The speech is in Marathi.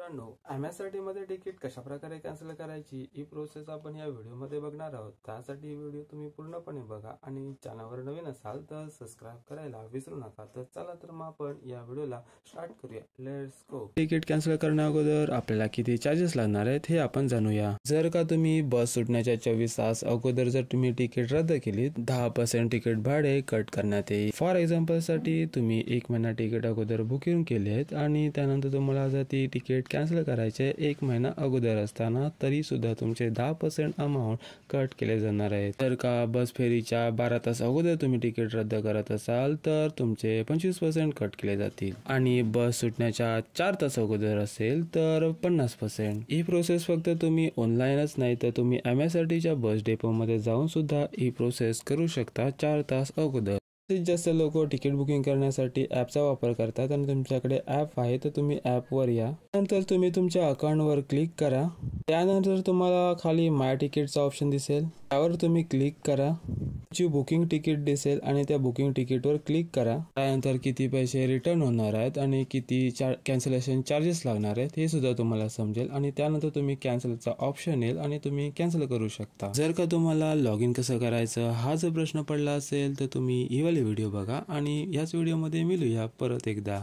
मित्रांनो, एमएसआरटी मध्ये तिकीट कशा प्रकारे कॅन्सल करायची ही प्रोसेस आपण या व्हिडिओमध्ये बघणार आहोत। त्यासाठी व्हिडिओ तुम्ही पूर्णपणे बघा आणि चॅनलवर नवीन असाल तर सबस्क्राइब करायला विसरू नका। तर चला तर मग आपण या व्हिडिओला स्टार्ट करूया। Let's go. तिकीट कॅन्सल करण्या अगोदर आपल्याला किती चार्जेस लागणार आहेत हे आपण जाणूया। जर का तुम्ही बस सुटण्याच्या 24 तास अगोदर जर तुम्ही तिकीट रद्द केली 10% तिकीट भाडे कट करण्यात येईल। फॉर एक्झाम्पल साठी तुम्ही 1 महिना तिकीट अगोदर बुकिंग केलेत आणि त्यानंतर तुम्हाला जर ती तिकीट कॅन्सल करायचे 1 महिना अगोदर असताना तरी सुद्धा तुमचे 10% अमाउंट कट केले जाणार आहे। जर का बस फेरीच्या 12 तास अगोदर तुम्ही तिकीट रद्द करत असाल तर तुमचे 25% कट केले जातील आणि बस सुटण्याच्या 4 तास अगोदर असेल तर 50%। ही प्रोसेस फक्त तुम्ही ऑनलाईनच नाही तर तुम्ही एमएसआरटीच्या बस डेपो मध्ये जाऊन सुद्धा ही प्रोसेस करू शकता 4 तास अगोदर। जास्त लोक तिकीट बुकिंग करण्यासाठी ॲपचा वापर करतात आणि तुमच्याकडे ॲप आहे तर तुम्ही ॲपवर या। नंतर तुम्ही तुमच्या अकाउंटवर क्लिक करा। त्यानंतर तुम्हाला खाली माय तिकीटचा ऑप्शन दिसेल, त्यावर तुम्ही क्लिक करा। तुमची बुकिंग तिकीट दिसेल आणि त्या बुकिंग तिकीटवर क्लिक करा। त्यानंतर किती पैसे रिटर्न होणार आहेत आणि किती कॅन्सलेशन चार्जेस लागणार आहेत हे सुद्धा तुम्हाला समजेल आणि त्यानंतर तुम्ही कॅन्सलचा ऑप्शन येईल आणि तुम्ही कॅन्सल करू शकता। जर का तुम्हाला लॉग इन कसं करायचं हा जर प्रश्न पडला असेल तर तुम्ही ही वाली व्हिडिओ बघा आणि याच व्हिडिओमध्ये मिळूया परत एकदा।